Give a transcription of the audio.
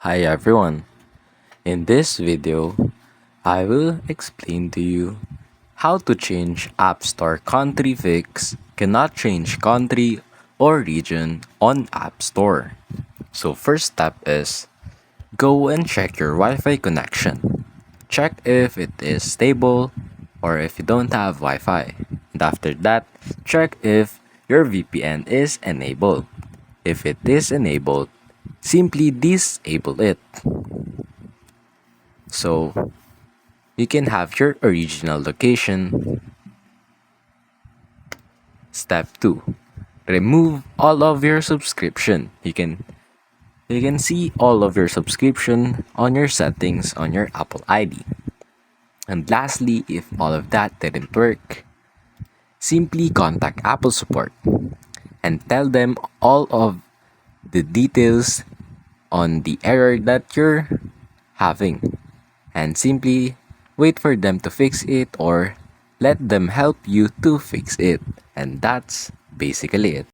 Hi everyone. In this video, I will explain to you how to change App Store country fix cannot change country or region on App Store. So first step is go and check your Wi-Fi connection. Check if it is stable or if you don't have Wi-Fi. And after that, check if your VPN is enabled. If it is enabled, simply disable it. So you can have your original location. Step 2. Remove all of your subscription. You can see all of your subscription on your settings on your Apple ID. And lastly, if all of that didn't work, simply contact Apple support and tell them all of the details on the error that you're having and simply wait for them to fix it or let them help you to fix it. And that's basically it.